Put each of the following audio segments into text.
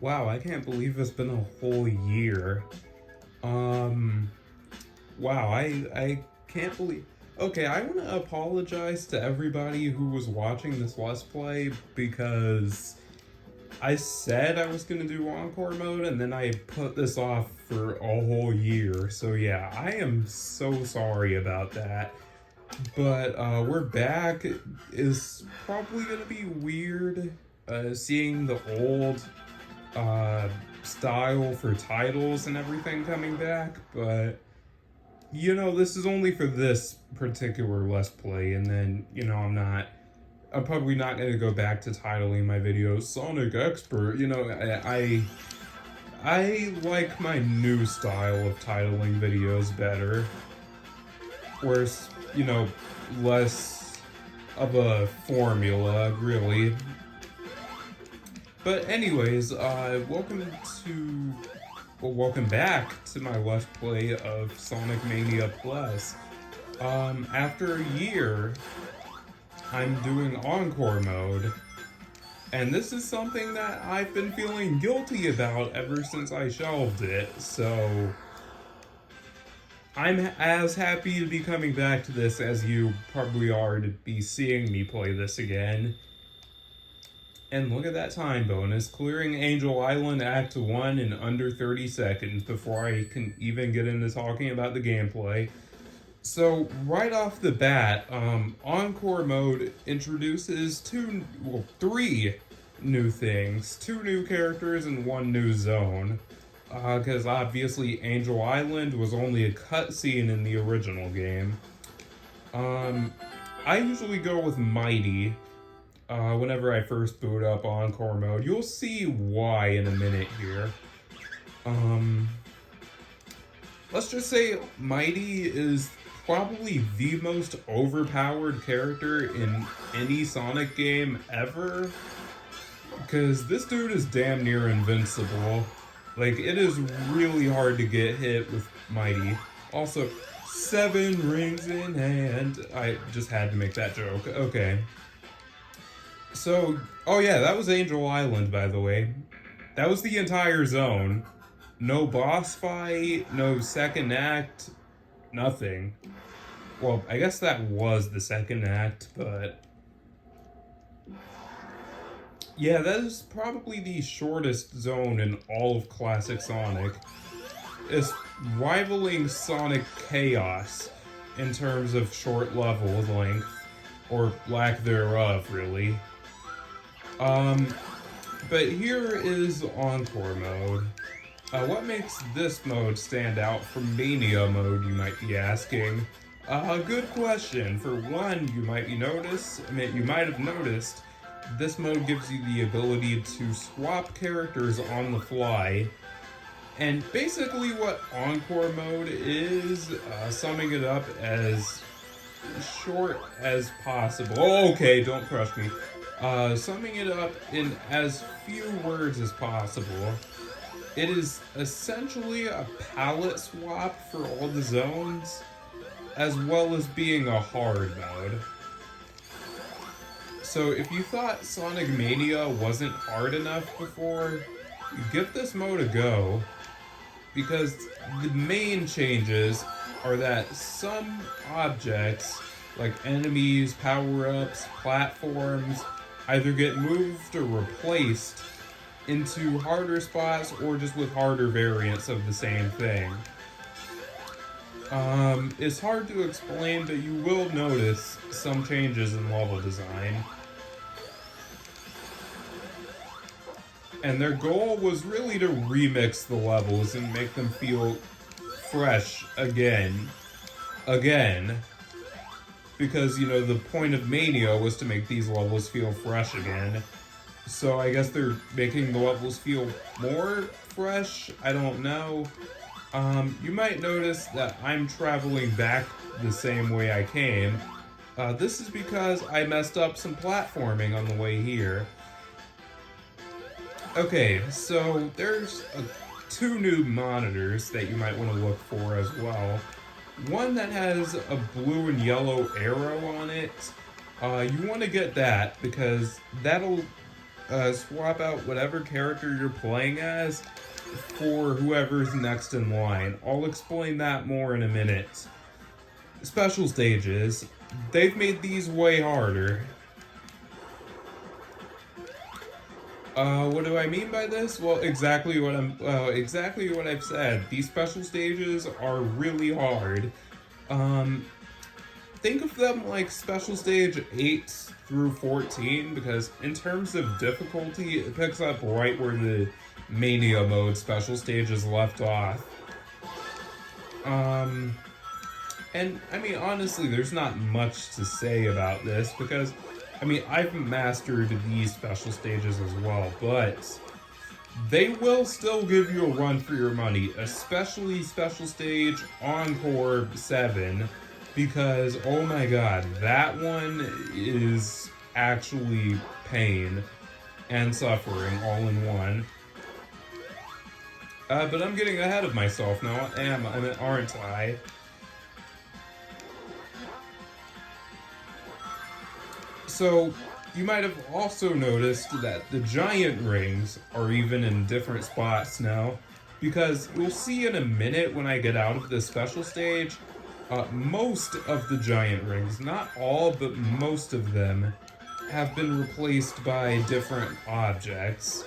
Wow, I can't believe it's been a whole year. Um, wow, I can't believe. Okay, I want to apologize to everybody who was watching this Let's Play because I said I was gonna do Encore mode and then I put this off for a whole year. So yeah, I am so sorry about that. But we're back. Is probably gonna be weird seeing the old uh, style for titles and everything coming back, but this is only for this particular Let's Play, and then, I'm probably not going to go back to titling my videos Sonic Expert. I like my new style of titling videos better, where it's, less of a formula, really. But anyways, welcome back to my Let's Play of Sonic Mania Plus. After a year, I'm doing Encore mode, and this is something that I've been feeling guilty about ever since I shelved it, so I'm as happy to be coming back to this as you probably are to be seeing me play this again. And look at that time bonus, clearing Angel Island Act 1 in under 30 seconds before I can even get into talking about the gameplay. So, right off the bat, Encore mode introduces three new things. 2 new characters and 1 new zone. Because obviously Angel Island was only a cutscene in the original game. I usually go with Mighty. Whenever I first boot up Encore mode. You'll see why in a minute here. Let's just say Mighty is probably the most overpowered character in any Sonic game ever. Because this dude is damn near invincible. Like, it is really hard to get hit with Mighty. Also, 7 rings in hand. I just had to make that joke. Okay. So, oh yeah, that was Angel Island, by the way. That was the entire zone. No boss fight, no second act, nothing. Well, I guess that was the second act, but yeah, that is probably the shortest zone in all of classic Sonic. It's rivaling Sonic Chaos in terms of short level length, or lack thereof, really. But here is Encore mode. What makes this mode stand out from Mania mode, you might be asking? Good question. For one, you might have noticed, this mode gives you the ability to swap characters on the fly. And basically what Encore mode is, summing it up as short as possible. Oh, okay, don't crush me. Summing it up in as few words as possible, it is essentially a palette swap for all the zones, as well as being a hard mode. So if you thought Sonic Mania wasn't hard enough before, give this mode a go, because the main changes are that some objects, like enemies, power-ups, platforms, either get moved or replaced into harder spots or just with harder variants of the same thing. It's hard to explain, but you will notice some changes in level design. And their goal was really to remix the levels and make them feel fresh again. Because, the point of Mania was to make these levels feel fresh again. So I guess they're making the levels feel more fresh? I don't know. You might notice that I'm traveling back the same way I came. This is because I messed up some platforming on the way here. Okay, so there's 2 new monitors that you might want to look for as well. One that has a blue and yellow arrow on it. You want to get that because that'll swap out whatever character you're playing as for whoever's next in line. I'll explain that more in a minute. Special stages. They've made these way harder. What do I mean by this? Well, exactly what I've said. These special stages are really hard. Think of them like special stage 8 through 14, because in terms of difficulty, it picks up right where the Mania mode special stages left off. And I mean, honestly, there's not much to say about this, because I mean, I've mastered these special stages as well, but they will still give you a run for your money, especially special stage Encore 7, because oh my god, that one is actually pain and suffering all in one. But I'm getting ahead of myself now, aren't I? So, you might have also noticed that the giant rings are even in different spots now, because you'll see in a minute when I get out of this special stage, most of the giant rings, not all, but most of them, have been replaced by different objects.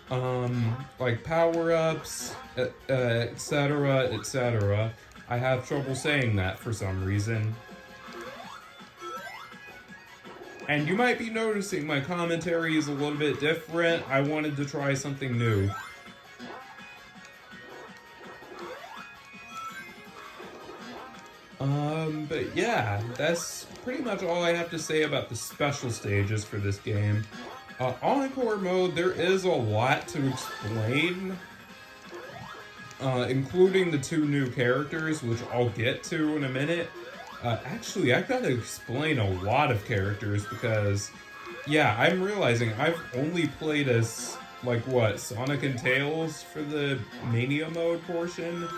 Like power-ups, etc., etc. I have trouble saying that for some reason. And you might be noticing my commentary is a little bit different. I wanted to try something new. But yeah, that's pretty much all I have to say about the special stages for this game. Encore mode, there is a lot to explain, including the 2 new characters, which I'll get to in a minute. Actually, I gotta explain a lot of characters because, yeah, I'm realizing I've only played as, like, what, Sonic and Tails for the Mania mode portion?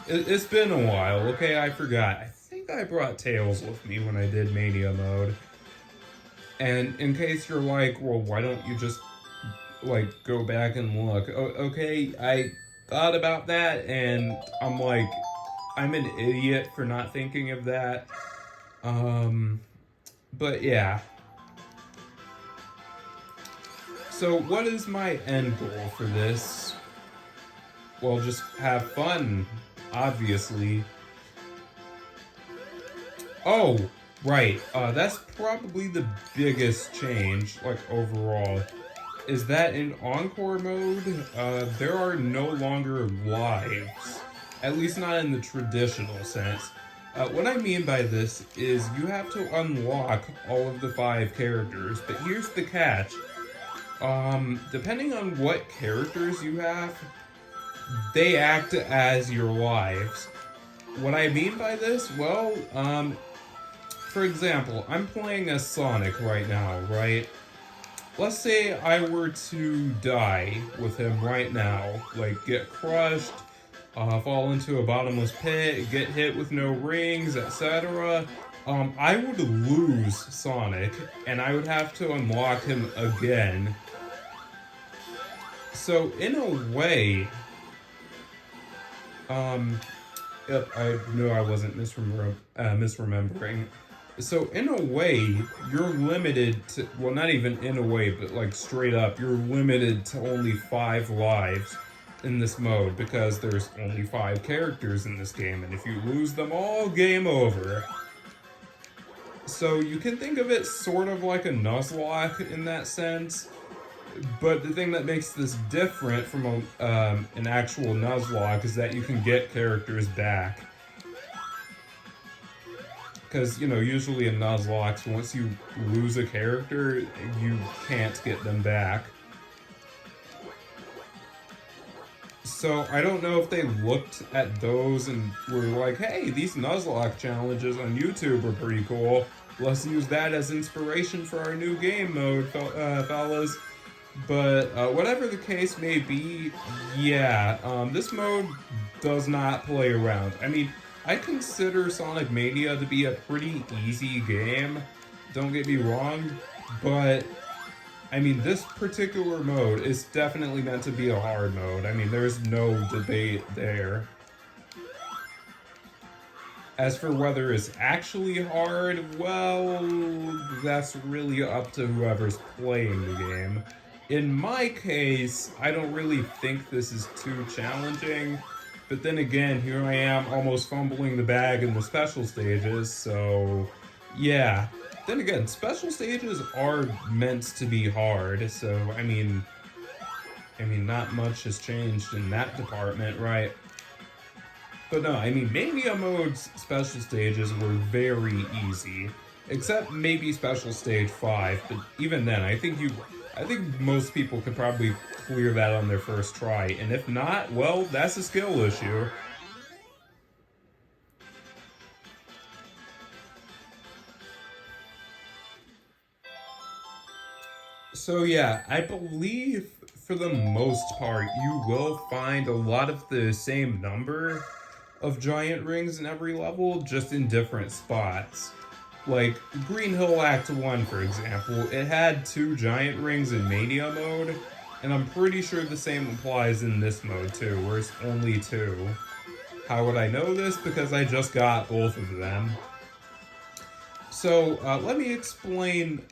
It's been a while, okay, I forgot. I think I brought Tails with me when I did Mania mode. And in case you're like, well, why don't you just, like, go back and look? Okay, I thought about that, and I'm like, I'm an idiot for not thinking of that. But yeah. So what is my end goal for this? Well, just have fun, obviously. Oh, right. That's probably the biggest change, like, overall, is that in Encore mode, there are no longer lives. At least not in the traditional sense. What I mean by this is you have to unlock all of the 5 characters, but here's the catch. Depending on what characters you have, they act as your lives. What I mean by this, well, for example, I'm playing as Sonic right now, right? Let's say I were to die with him right now, like get crushed, fall into a bottomless pit, get hit with no rings, etc. I would lose Sonic, and I would have to unlock him again. So, in a way, yep, I knew I wasn't misremembering. So, in a way, you're limited to, well, not even in a way, but like straight up, you're limited to only 5 lives in this mode, because there's only 5 characters in this game, and if you lose them all, game over. So you can think of it sort of like a Nuzlocke in that sense, but the thing that makes this different from an actual Nuzlocke is that you can get characters back. Because, you know, usually in Nuzlocks, once you lose a character, you can't get them back. So I don't know if they looked at those and were like, hey, these Nuzlocke challenges on YouTube are pretty cool. Let's use that as inspiration for our new game mode, fellas. But whatever the case may be, yeah, this mode does not play around. I mean, I consider Sonic Mania to be a pretty easy game, don't get me wrong, but I mean, this particular mode is definitely meant to be a hard mode. I mean, there's no debate there. As for whether it's actually hard, well, that's really up to whoever's playing the game. In my case, I don't really think this is too challenging, but then again, here I am almost fumbling the bag in the special stages, so yeah. Then again, special stages are meant to be hard, so not much has changed in that department, right? But no, I mean, Mania mode's special stages were very easy, except maybe special stage 5. But even then, I think most people could probably clear that on their first try, and if not, well, that's a skill issue. So yeah, I believe for the most part you will find a lot of the same number of giant rings in every level, just in different spots. Like Green Hill Act 1, for example, it had 2 giant rings in Mania mode, and I'm pretty sure the same applies in this mode too, where it's only 2. How would I know this? Because I just got both of them. So let me explain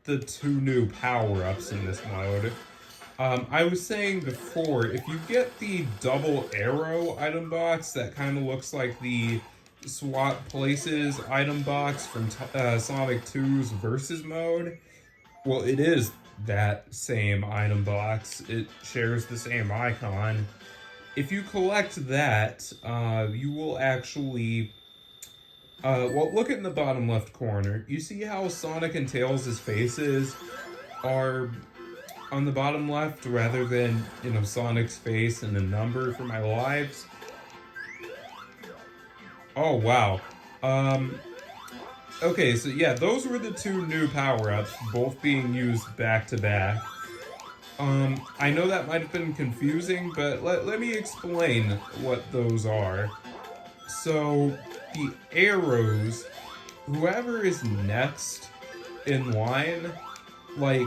the 2 new power-ups in this mode. I was saying before, if you get the double arrow item box that kind of looks like the swap places item box from Sonic 2's Versus mode, well, it is that same item box. It shares the same icon. If you collect that, you will actually... well, look in the bottom left corner. You see how Sonic and Tails' faces are on the bottom left rather than, Sonic's face and a number for my lives? Oh, wow. Okay, so yeah, those were the 2 new power-ups, both being used back to back. I know that might have been confusing, but let me explain what those are. So, the arrows, whoever is next in line, like,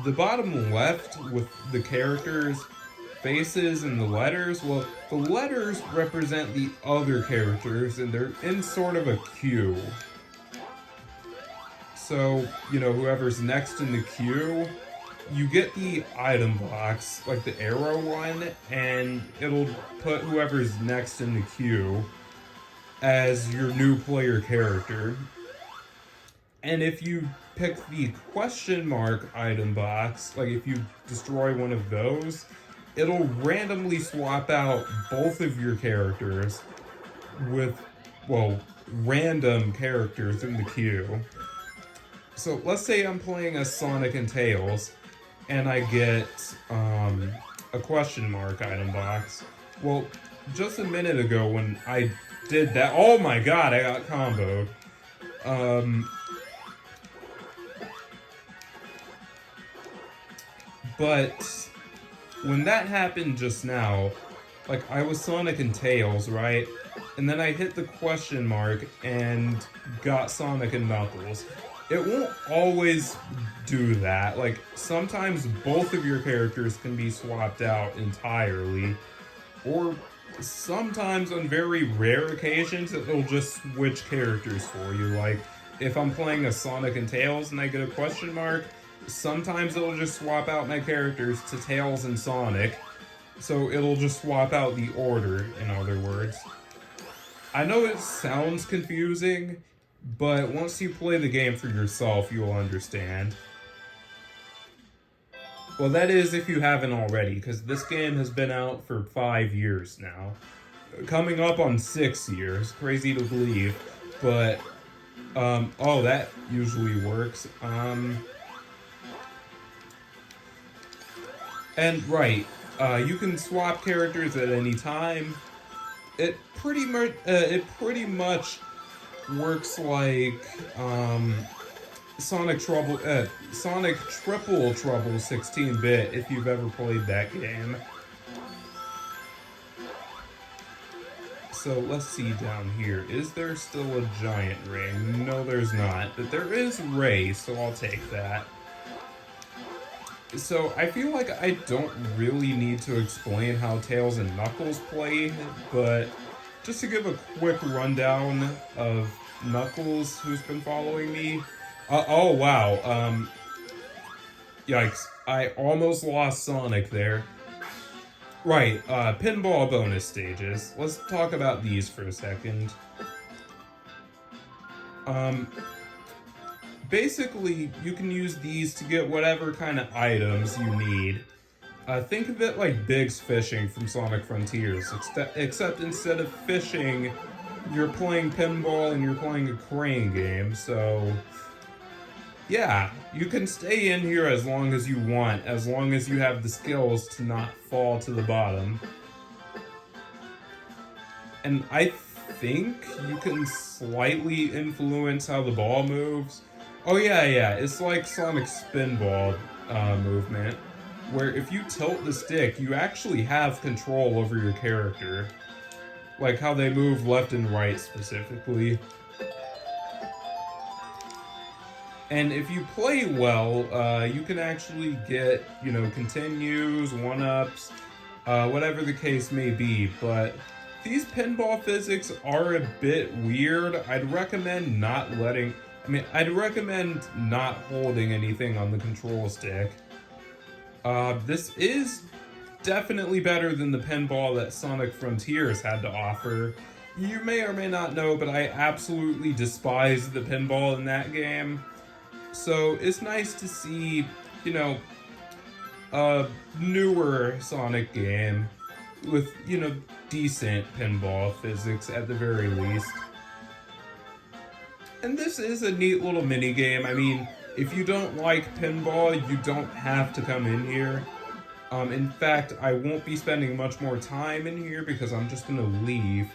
the bottom left with the characters' faces and the letters, well, the letters represent the other characters, and they're in sort of a queue. So, whoever's next in the queue, you get the item box, like the arrow one, and it'll put whoever's next in the queue as your new player character. And if you pick the question mark item box, like if you destroy one of those, it'll randomly swap out both of your characters with, well, random characters in the queue. So let's say I'm playing as Sonic and Tails, and I get a question mark item box. Well, just a minute ago when I did that, oh my god, I got comboed. But when that happened just now, like I was Sonic and Tails, right? And then I hit the question mark and got Sonic and Knuckles. It won't always do that. Like sometimes both of your characters can be swapped out entirely, or sometimes on very rare occasions it'll just switch characters for you. Like if I'm playing a Sonic and Tails and I get a question mark, sometimes it'll just swap out my characters to Tails and Sonic. So it'll just swap out the order, in other words. I know it sounds confusing, but once you play the game for yourself, you'll understand. Well, that is if you haven't already, because this game has been out for 5 years now. Coming up on 6 years. Crazy to believe. But, oh, that usually works. And, right, you can swap characters at any time. It pretty much works like, Sonic Triple Trouble 16-bit, if you've ever played that game. So let's see down here. Is there still a giant ring? No, there's not. But there is Ray, so I'll take that. So I feel like I don't really need to explain how Tails and Knuckles play, but just to give a quick rundown of Knuckles, who's been following me. Oh wow, yikes! I almost lost Sonic there. Right, pinball bonus stages. Let's talk about these for a second. Um, Basically, you can use these to get whatever kind of items you need. Think of it like Big's Fishing from Sonic Frontiers, except instead of fishing, you're playing pinball and you're playing a crane game, so yeah, you can stay in here as long as you want, as long as you have the skills to not fall to the bottom. And I think you can slightly influence how the ball moves. Oh yeah, it's like Sonic's spinball movement, where if you tilt the stick, you actually have control over your character. Like how they move left and right specifically. And if you play well, you can actually get, continues, one-ups, whatever the case may be. But these pinball physics are a bit weird. I'd recommend I'd recommend not holding anything on the control stick. This is definitely better than the pinball that Sonic Frontiers had to offer. You may or may not know, but I absolutely despise the pinball in that game. So it's nice to see, a newer Sonic game with, decent pinball physics at the very least. And this is a neat little mini game. I mean, if you don't like pinball, you don't have to come in here. In fact, I won't be spending much more time in here because I'm just gonna leave.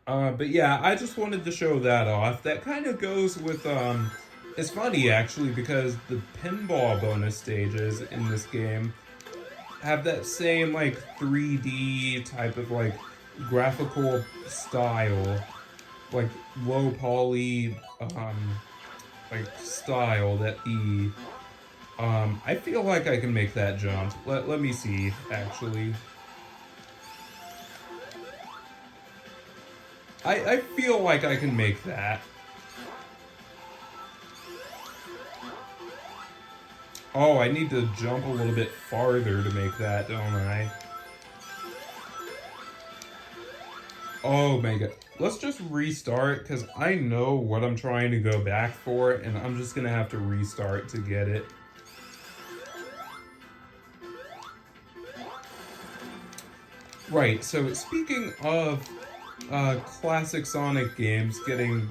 But yeah, I just wanted to show that off. That kind of goes with, it's funny actually because the pinball bonus stages in this game have that same like 3D type of like graphical style, like low poly, like style that the, I feel like I can make that jump. Let me see, actually. I feel like I can make that. Oh, I need to jump a little bit farther to make that, don't I? Oh my god. Let's just restart, because I know what I'm trying to go back for, and I'm just going to have to restart to get it. Right, so speaking of classic Sonic games getting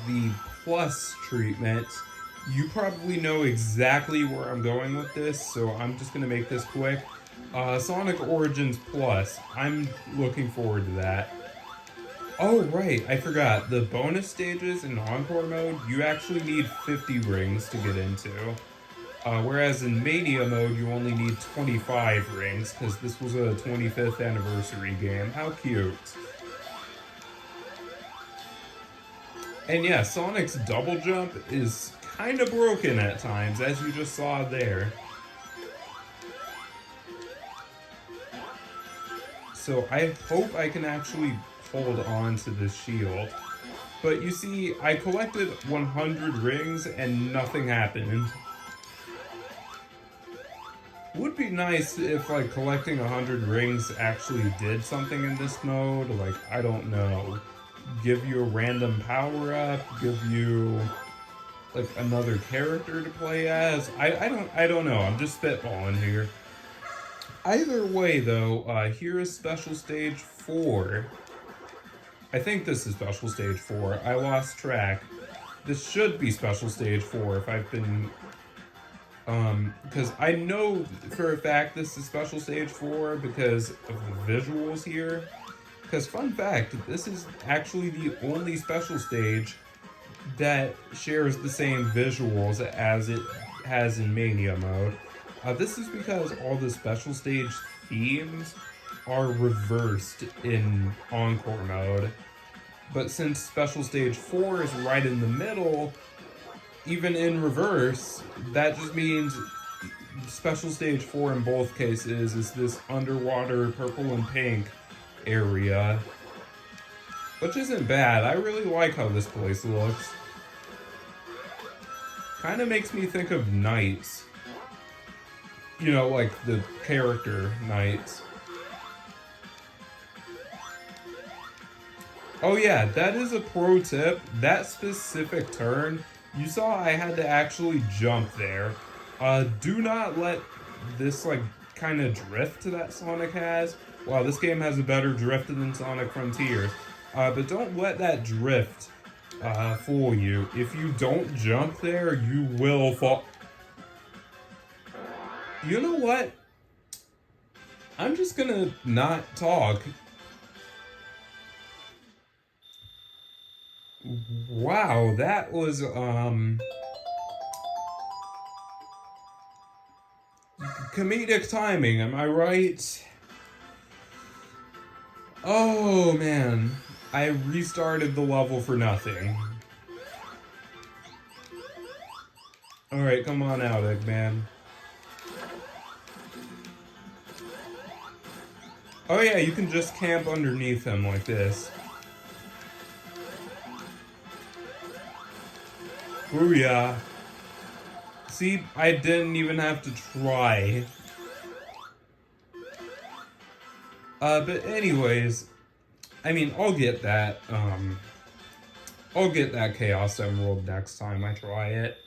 the plus treatment, you probably know exactly where I'm going with this, so I'm just going to make this quick. Sonic Origins Plus, I'm looking forward to that. Oh, right, I forgot. The bonus stages in Encore mode, you actually need 50 rings to get into. Whereas in Mania mode, you only need 25 rings, because this was a 25th anniversary game. How cute. And yeah, Sonic's double jump is kind of broken at times, as you just saw there. So I hope I can actually hold on to this shield. But you see, I collected 100 rings and nothing happened. Would be nice if like collecting 100 rings actually did something in this mode, like, I don't know, give you a random power up, give you like another character to play as. I don't know, I'm just spitballing here. Either way though, here is special stage 4. I think this is special stage 4. I lost track. This should be special stage 4 if I've been because I know for a fact this is special stage 4 because of the visuals here. Because fun fact, this is actually the only special stage that shares the same visuals as it has in Mania mode. This is because all the special stage themes are reversed in Encore mode. But since special stage 4 is right in the middle, even in reverse, that just means special stage 4 in both cases is this underwater purple and pink area, which isn't bad. I really like how this place looks. Kind of makes me think of Knights. You know, like the character Knights. Oh yeah, that is a pro tip. That specific turn, you saw I had to actually jump there. Do not let this like kind of drift that Sonic has. Wow, this game has a better drift than Sonic Frontiers. But don't let that drift fool you. If you don't jump there, you will fall. You know what? I'm just gonna not talk. Wow, that was comedic timing, am I right? Oh man, I restarted the level for nothing. Alright, come on out, Eggman. Oh yeah, you can just camp underneath him like this. Booyah. See, I didn't even have to try. But anyways, I mean, I'll get that Chaos Emerald next time I try it.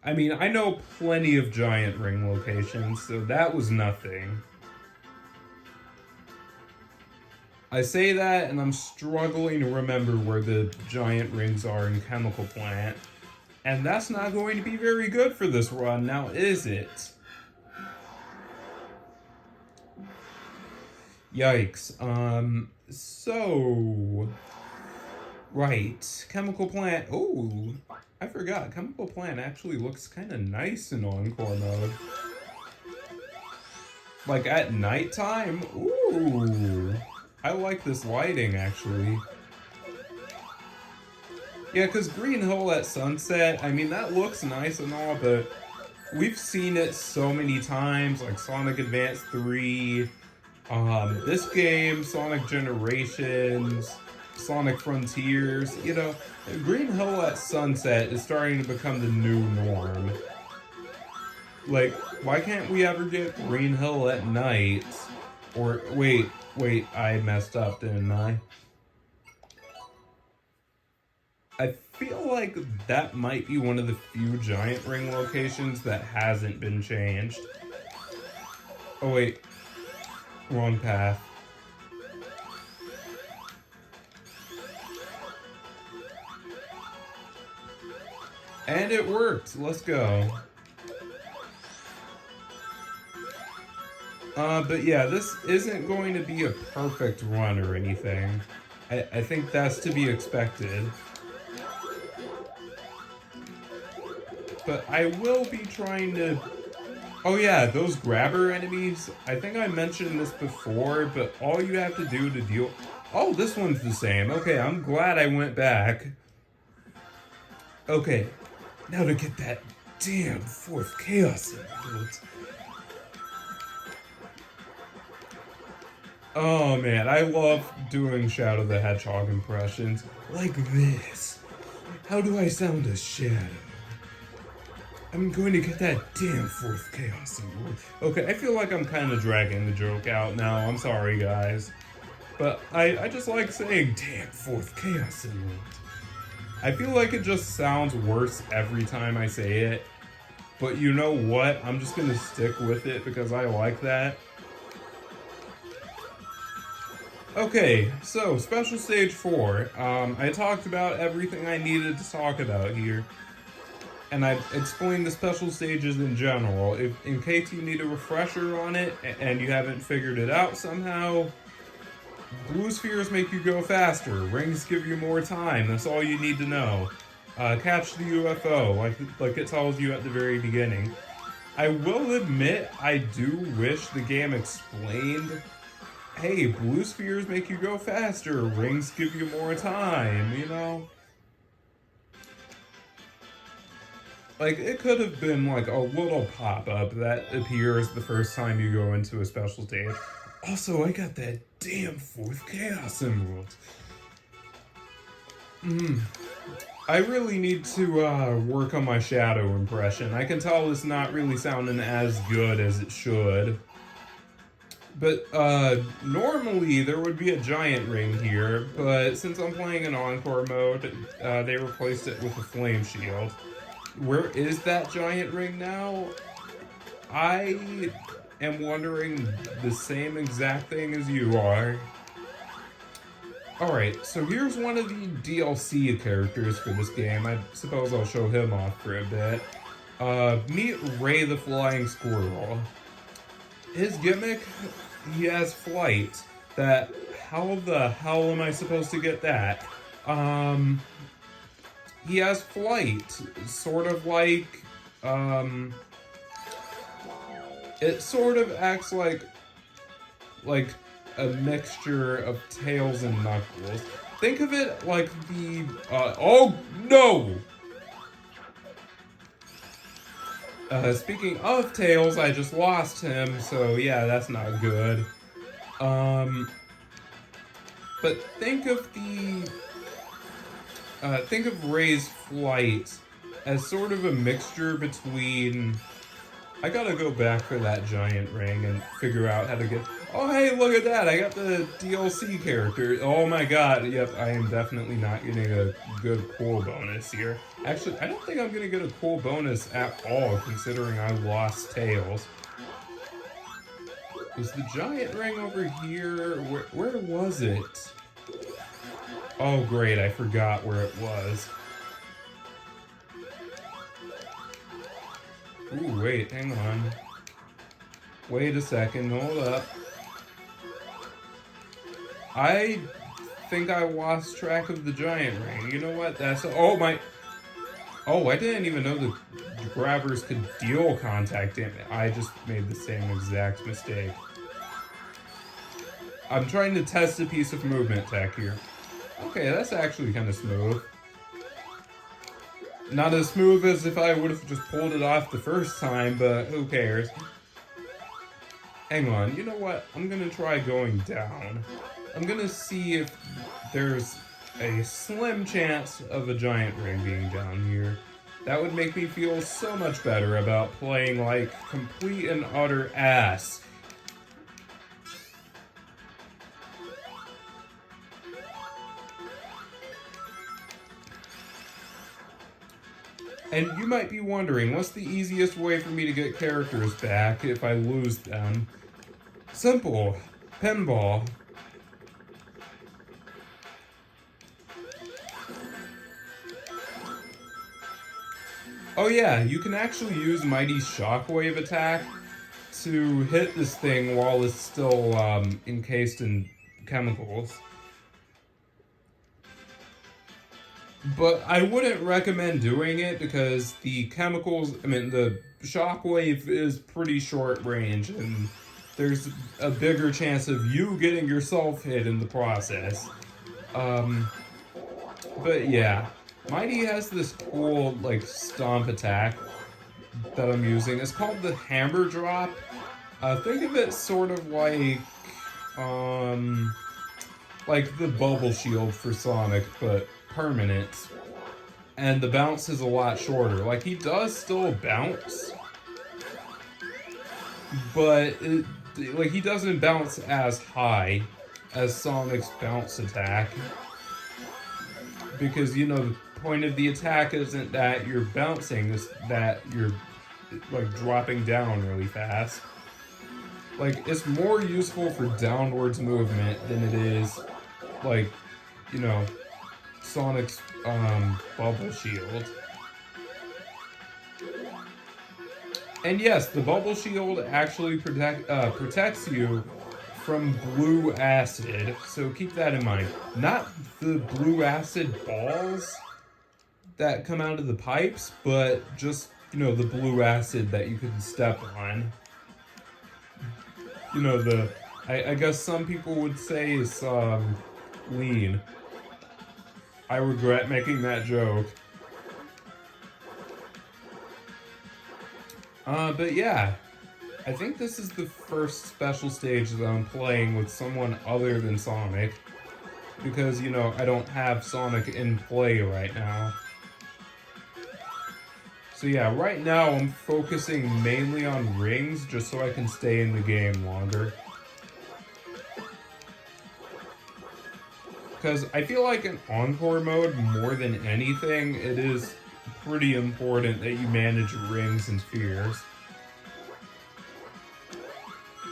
I mean, I know plenty of giant ring locations, so that was nothing. I say that, and I'm struggling to remember where the giant rings are in Chemical Plant. And that's not going to be very good for this run, now is it? Yikes. Right. Chemical Plant. Oh, I forgot. Chemical Plant actually looks kind of nice in Encore mode. Like at nighttime? Ooh. I like this lighting, actually. Yeah, because Green Hill at sunset, I mean, that looks nice and all, but we've seen it so many times, like Sonic Advance 3, this game, Sonic Generations, Sonic Frontiers, you know, Green Hill at sunset is starting to become the new norm. Like, why can't we ever get Green Hill at night? Or, wait, I messed up, didn't I? I feel like that might be one of the few giant ring locations that hasn't been changed. Oh wait, wrong path. And it worked, let's go. But yeah, this isn't going to be a perfect run or anything. I think that's to be expected. But I will be trying to... Oh yeah, those grabber enemies, I think I mentioned this before, but all you have to do to deal... Oh, this one's the same. Okay, I'm glad I went back. Okay, now to get that damn fourth Chaos Emerald. Oh man, I love doing Shadow the Hedgehog impressions. Like this. How do I sound as Shadow? I'm going to get that damn fourth Chaos Emerald. Okay, I feel like I'm kind of dragging the joke out now. I'm sorry, guys. But I just like saying, damn fourth Chaos Emerald. I feel like it just sounds worse every time I say it. But you know what? I'm just going to stick with it because I like that. Okay, so Special Stage 4. I talked about everything I needed to talk about here. And I explained the special stages in general. In case you need a refresher on it and you haven't figured it out somehow, blue spheres make you go faster. Rings give you more time. That's all you need to know. Catch the UFO, like it tells you at the very beginning. I will admit, I do wish the game explained, hey, blue spheres make you go faster. Rings give you more time, you know? Like, it could have been like a little pop-up that appears the first time you go into a special stage. Also, I got that damn fourth Chaos Emerald. I really need to work on my shadow impression. I can tell it's not really sounding as good as it should. But normally there would be a giant ring here, but since I'm playing in Encore mode, they replaced it with a flame shield. Where is that giant ring now? I am wondering the same exact thing as you are. Alright, so here's one of the DLC characters for this game. I suppose I'll show him off for a bit. Meet Ray the Flying Squirrel. His gimmick, he has flight. How the hell am I supposed to get that? He has flight. Sort of like, it sort of acts like a mixture of Tails and Knuckles. Think of it like the, oh no! Speaking of Tails, I just lost him, so yeah, that's not good. But think of Ray's flight as sort of a mixture between... I gotta go back for that giant ring and figure out how to get... Oh, hey, look at that! I got the DLC character. Oh my god, yep, I am definitely not getting a good cool bonus here. Actually, I don't think I'm gonna get a cool bonus at all, considering I lost Tails. Was the giant ring over here? Where was it? Oh, great, I forgot where it was. Ooh, wait, hang on. Wait a second, hold up. I think I lost track of the giant ring. You know what? Oh my... Oh, I didn't even know the grabbers could deal contact damage. I just made the same exact mistake. I'm trying to test a piece of movement tech here. Okay, that's actually kind of smooth. Not as smooth as if I would have just pulled it off the first time, but who cares? Hang on, you know what? I'm gonna try going down. I'm gonna see if there's a slim chance of a giant ring being down here. That would make me feel so much better about playing like complete and utter ass. And you might be wondering, what's the easiest way for me to get characters back if I lose them? Simple. Pinball. Oh yeah, you can actually use Mighty's shockwave attack to hit this thing while it's still encased in chemicals. But I wouldn't recommend doing it because the the shockwave is pretty short range and there's a bigger chance of you getting yourself hit in the process. But yeah, Mighty has this cool, like, stomp attack that I'm using. It's called the Hammer Drop. Think of it sort of like the bubble shield for Sonic, but permanent. And the bounce is a lot shorter. Like, he does still bounce, but he doesn't bounce as high as Sonic's bounce attack. Because, you know, the point of the attack isn't that you're bouncing, it's that you're, like, dropping down really fast. Like, it's more useful for downwards movement than it is, like, you know, Sonic's, bubble shield. And yes, the bubble shield actually protects you from blue acid, so keep that in mind. Not the blue acid balls that come out of the pipes, but just, you know, the blue acid that you can step on. You know, I guess some people would say is, lean. I regret making that joke. But yeah, I think this is the first special stage that I'm playing with someone other than Sonic. Because, you know, I don't have Sonic in play right now. So yeah, right now I'm focusing mainly on rings just so I can stay in the game longer. Because I feel like in Encore mode, more than anything, it is pretty important that you manage rings and spheres.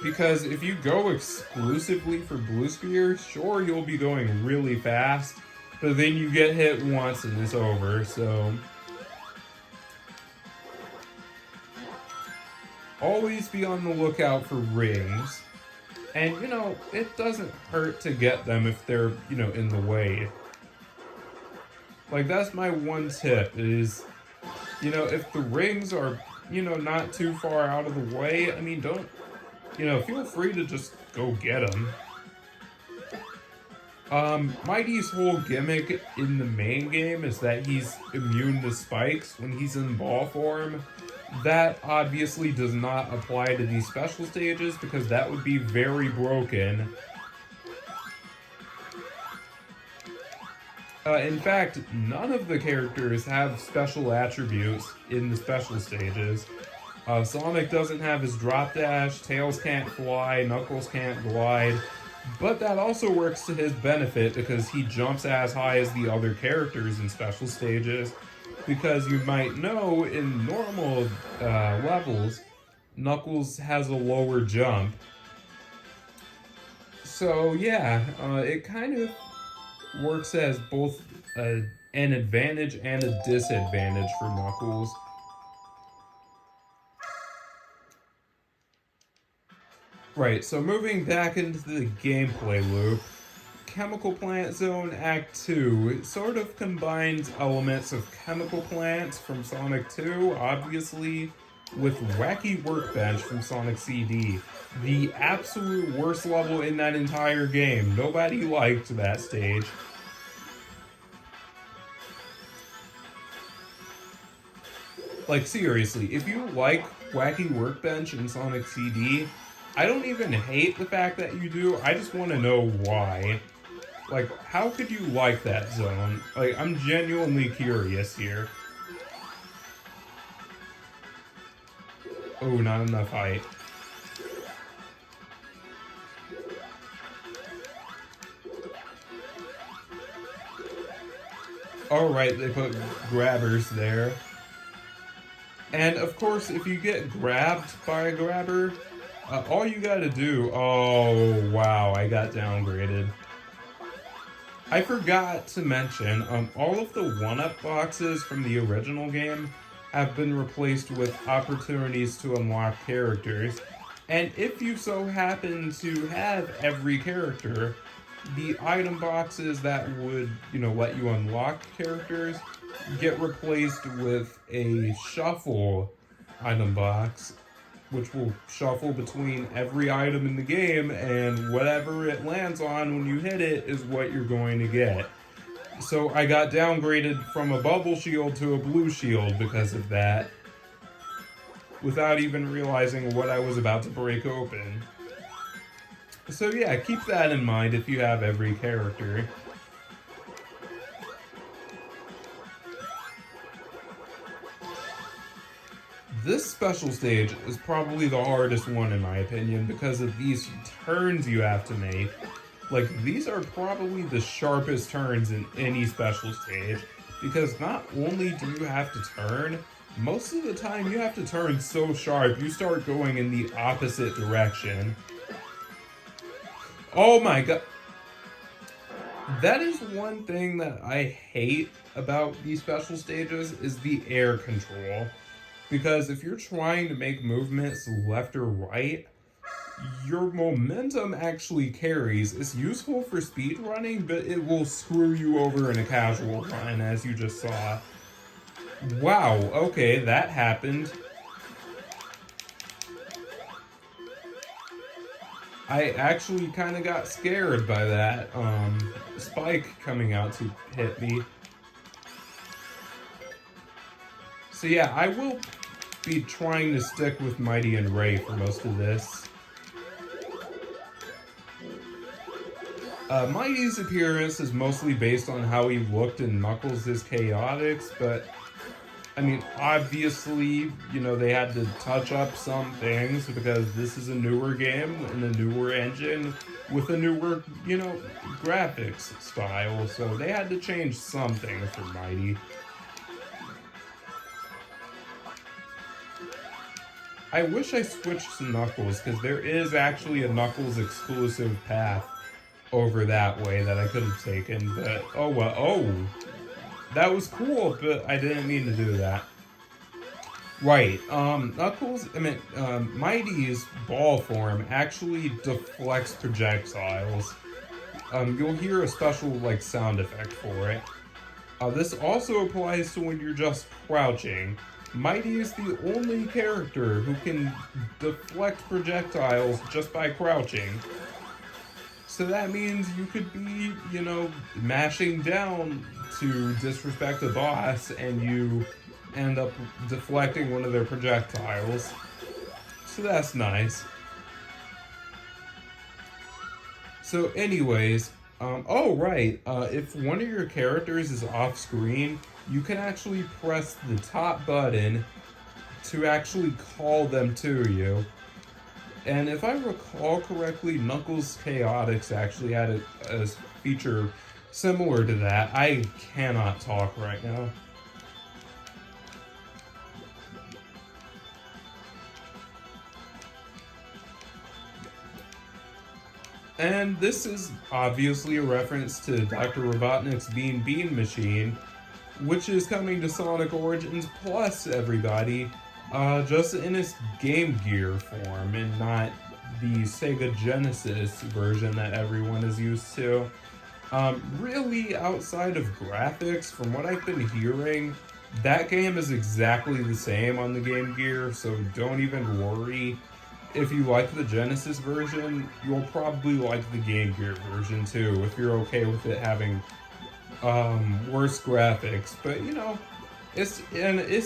Because if you go exclusively for blue sphere, sure, you'll be going really fast, but then you get hit once and it's over, so... Always be on the lookout for rings. And, you know, it doesn't hurt to get them if they're, you know, in the way. Like, that's my one tip is, you know, if the rings are, you know, not too far out of the way, I mean, don't, you know, feel free to just go get them. Mighty's whole gimmick in the main game is that he's immune to spikes when he's in ball form. That obviously does not apply to these special stages because that would be very broken. In fact, none of the characters have special attributes in the special stages. Sonic doesn't have his drop dash, Tails can't fly, Knuckles can't glide, but that also works to his benefit because he jumps as high as the other characters in special stages. Because you might know, in normal levels, Knuckles has a lower jump. So yeah, it kind of works as both an advantage and a disadvantage for Knuckles. Right, so moving back into the gameplay loop, Chemical Plant Zone Act 2 it sort of combines elements of Chemical Plants from Sonic 2, obviously, with Wacky Workbench from Sonic CD. The absolute worst level in that entire game. Nobody liked that stage. Like, seriously, if you like Wacky Workbench in Sonic CD, I don't even hate the fact that you do, I just want to know why. Like, how could you like that zone? Like, I'm genuinely curious here. Oh, not enough height. Alright, they put grabbers there. And of course, if you get grabbed by a grabber, all you gotta do... Oh, wow, I got downgraded. I forgot to mention, all of the 1-up boxes from the original game have been replaced with opportunities to unlock characters. And if you so happen to have every character, the item boxes that would, you know, let you unlock characters get replaced with a shuffle item box, which will shuffle between every item in the game, and whatever it lands on when you hit it is what you're going to get. So I got downgraded from a bubble shield to a blue shield because of that, without even realizing what I was about to break open. So yeah, keep that in mind if you have every character. This special stage is probably the hardest one in my opinion because of these turns you have to make. Like, these are probably the sharpest turns in any special stage because not only do you have to turn, most of the time you have to turn so sharp you start going in the opposite direction. Oh my god. That is one thing that I hate about these special stages is the air control. Because if you're trying to make movements left or right, your momentum actually carries. It's useful for speed running, but it will screw you over in a casual run, as you just saw. Wow, okay, that happened. I actually kind of got scared by that spike coming out to hit me. So yeah, I will be trying to stick with Mighty and Ray for most of this. Mighty's appearance is mostly based on how he looked in Knuckles' Chaotix, but I mean, obviously, you know, they had to touch up some things because this is a newer game and a newer engine with a newer, you know, graphics style, so they had to change some things for Mighty. I wish I switched to Knuckles, because there is actually a Knuckles exclusive path over that way that I could have taken, but oh well. Oh, that was cool, but I didn't mean to do that. Right, Knuckles, Mighty's ball form actually deflects projectiles. You'll hear a special, like, sound effect for it. This also applies to when you're just crouching. Mighty is the only character who can deflect projectiles just by crouching. So that means you could be, you know, mashing down to disrespect a boss and you end up deflecting one of their projectiles. So that's nice. So anyways, oh right, if one of your characters is off screen, you can actually press the top button to actually call them to you. And if I recall correctly, Knuckles Chaotix actually had a feature similar to that. I cannot talk right now. And this is obviously a reference to Dr. Robotnik's Bean Bean Machine, which is coming to Sonic Origins Plus, everybody. Just in its Game Gear form and not the Sega Genesis version that everyone is used to. Really, outside of graphics, from what I've been hearing, that game is exactly the same on the Game Gear, so don't even worry. If you like the Genesis version, you'll probably like the Game Gear version too, if you're okay with it having worse graphics. But, you know, it's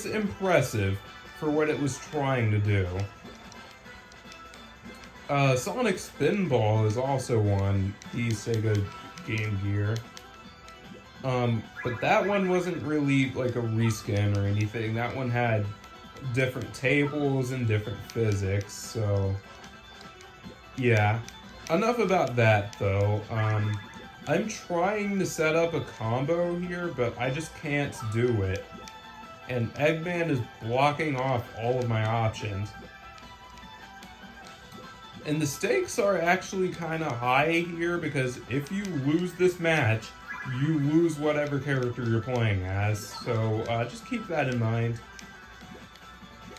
impressive for what it was trying to do. Sonic Spinball is also on the Sega Game Gear. But that one wasn't really like a reskin or anything. That one had different tables and different physics, so yeah. Enough about that though. I'm trying to set up a combo here, but I just can't do it. And Eggman is blocking off all of my options. And the stakes are actually kind of high here, because if you lose this match, you lose whatever character you're playing as. So just keep that in mind.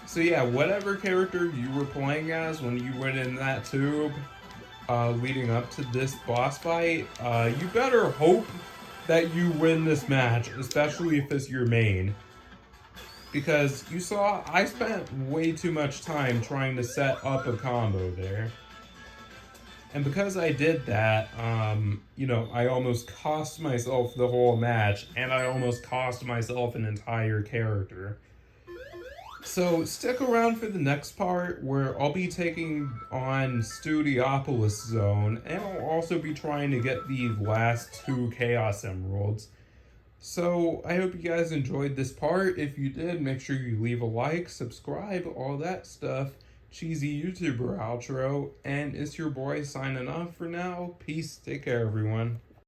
So yeah, whatever character you were playing as when you went in that tube leading up to this boss fight, you better hope that you win this match, especially if it's your main. Because you saw, I spent way too much time trying to set up a combo there. And because I did that, you know, I almost cost myself the whole match, and I almost cost myself an entire character. So stick around for the next part, where I'll be taking on Studiopolis Zone, and I'll also be trying to get the last 2 Chaos Emeralds. So I hope you guys enjoyed this part. If you did, make sure you leave a like, subscribe, all that stuff. Cheesy YouTuber outro, and it's your boy signing off for now. Peace, take care everyone.